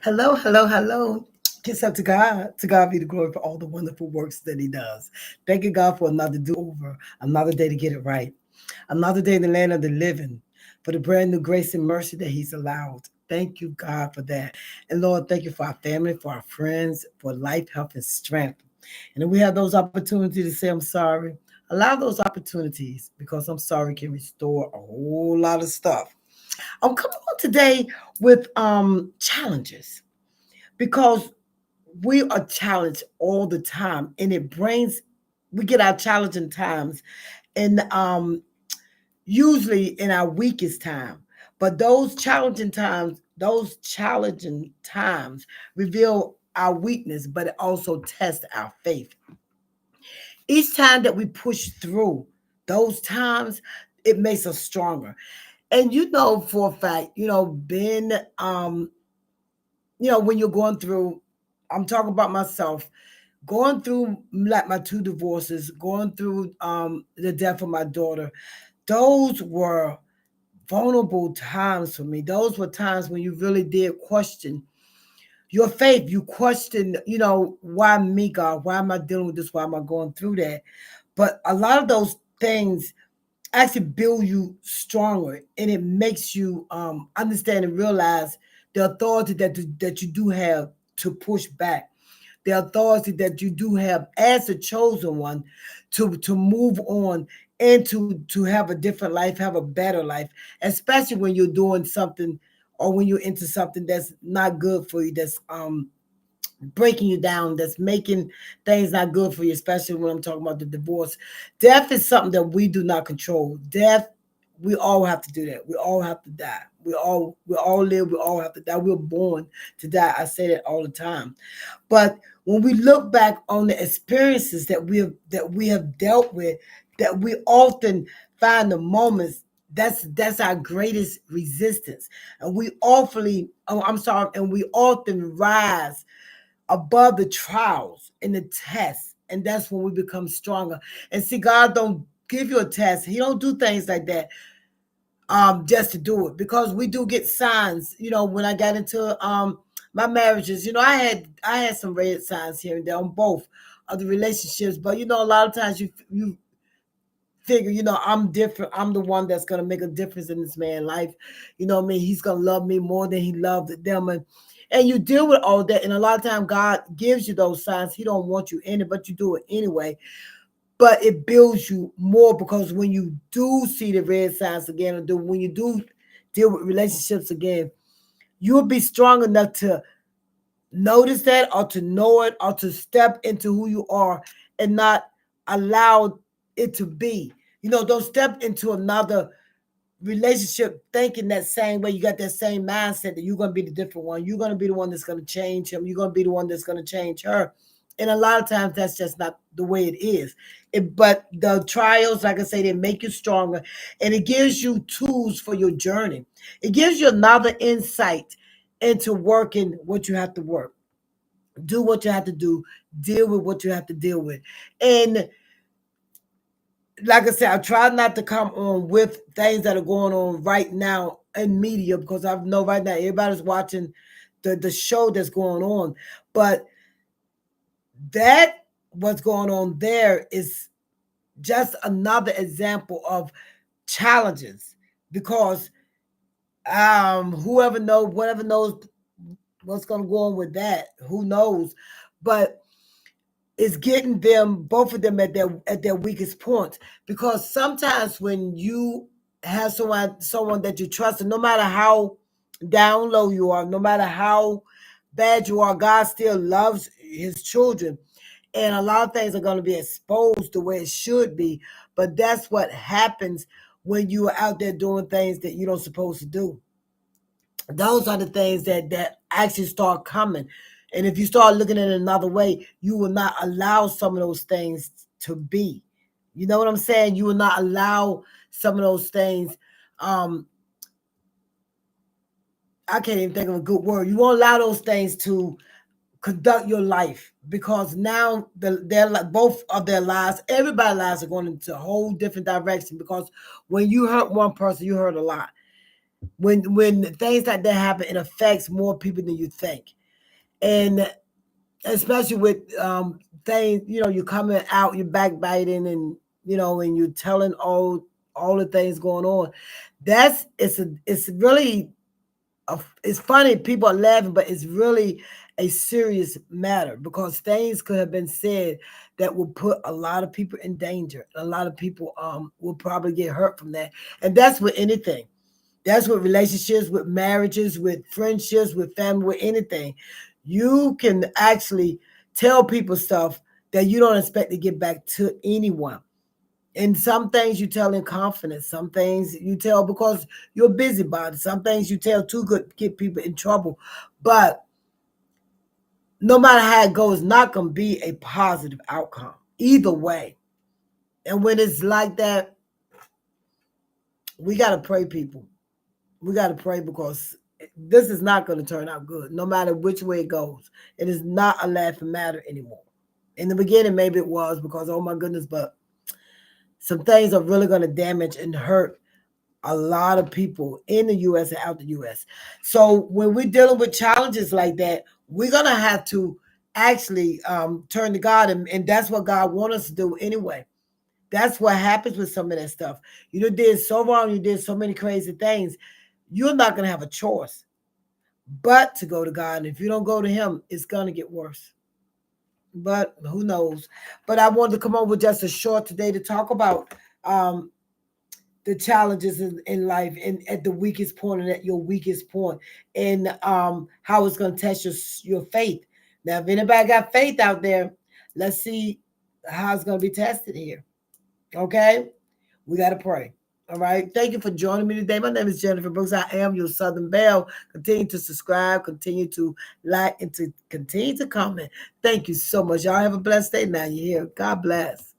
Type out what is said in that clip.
Hello, hello, hello. Kiss up to God. To God be the glory for all the wonderful works that He does. Thanking God for another do over, another day to get it right, another day in the land of the living, for the brand new grace and mercy that He's allowed. Thank you, God, for that. And Lord, thank you for our family, for our friends, for life, health, and strength. And if we have those opportunities to say, I'm sorry, allow those opportunities because I'm sorry can restore a whole lot of stuff. I'm coming on today with challenges because we are challenged all the time and it brings we get our challenging times and usually in our weakest time, but those challenging times reveal our weakness, but it also tests our faith. Each time that we push through those times, it makes us stronger. And for a fact, being when you're going through, I'm talking about myself, going through like my two divorces, going through the death of my daughter. Those were vulnerable times for me. Those were times when you really did question your faith. You question, why me, God? Why am I dealing with this? Why am I going through that? But a lot of those things actually build you stronger, and it makes you understand and realize the authority that you do have to push back, the authority that you do have as a chosen one to move on and to have a different life, have a better life, especially when you're doing something or when you're into something that's not good for you, that's breaking you down, that's making things not good for you, especially when I'm talking about the divorce. Death is something that we do not control. Death, we all have to do that. We all have to die. We all live, we all have to die. We're born to die. I say that all the time. But when we look back on the experiences that we have dealt with, that we often find the moments that's our greatest resistance. And we awfully oh, I'm sorry, and we often rise above the trials and the tests, and that's when we become stronger. And see, God don't give you a test. He don't do things like that just to do it, because we do get signs. When I got into my marriages, I had some red signs here and there on both of the relationships. But a lot of times you figure, I'm different. I'm the one that's gonna make a difference in this man's life. You know what I mean? He's gonna love me more than he loved them. And you deal with all that. And a lot of time God gives you those signs. He don't want you in it, but you do it anyway. But it builds you more, because when you do see the red signs again, when you do deal with relationships again, you'll be strong enough to notice that, or to know it, or to step into who you are and not allow it to be. Don't step into another relationship thinking that same way. You got that same mindset that you're going to be the different one. You're going to be the one that's going to change him. You're going to be the one that's going to change her. And a lot of times that's just not the way it is. But the trials, like I say, they make you stronger, and it gives you tools for your journey. It gives you another insight into working what you have to work, do what you have to do, deal with what you have to deal with. And like I said, I try not to come on with things that are going on right now in media, because I know right now everybody's watching the show that's going on. But that what's going on there is just another example of challenges, because whoever knows, whatever knows what's going to go on with that, who knows? But it's getting them, both of them, at their weakest points. Because sometimes when you have someone that you trust, and no matter how down low you are, no matter how bad you are, God still loves his children. And a lot of things are going to be exposed the way it should be. But that's what happens when you are out there doing things that you don't supposed to do. Those are the things that actually start coming. And if you start looking at it another way, you will not allow some of those things to be. You know what I'm saying? You will not allow some of those things. Um, I can't even think of a good word. You won't allow those things to conduct your life, because now both of their lives, everybody's lives are going into a whole different direction. Because when you hurt one person, you hurt a lot. When things like that happen, it affects more people than you think. And especially with things, you're coming out, you're backbiting, and and you're telling all the things going on. It's really it's funny, people are laughing, but it's really a serious matter, because things could have been said that will put a lot of people in danger. A lot of people will probably get hurt from that. And that's with anything. That's with relationships, with marriages, with friendships, with family, with anything. You can actually tell people stuff that you don't expect to get back to anyone. And some things you tell in confidence. Some things you tell because you're a busybody. Some things you tell too good to get people in trouble. But no matter how it goes, not going to be a positive outcome either way. And when it's like that, we got to pray, people. We got to pray, because this is not going to turn out good, no matter which way it goes. It is not a laughing matter anymore. In the beginning, maybe it was, because, oh my goodness, but some things are really going to damage and hurt a lot of people in the U.S. and out the U.S. So when we're dealing with challenges like that, we're going to have to actually turn to God, and that's what God wants us to do anyway. That's what happens with some of that stuff. You did so wrong, you did so many crazy things. You're not going to have a choice but to go to God. And if you don't go to Him, it's going to get worse. But who knows? But I wanted to come on with just a short today to talk about the challenges in life, and at the weakest point, and at your weakest point, and how it's going to test your faith. Now, if anybody got faith out there, let's see how it's going to be tested here. Okay? We got to pray. All right. Thank you for joining me today. My name is Jennifer Brooks. I am your Southern Belle. Continue to subscribe, continue to like, and to continue to comment. Thank you so much. Y'all have a blessed day now. You're here. God bless.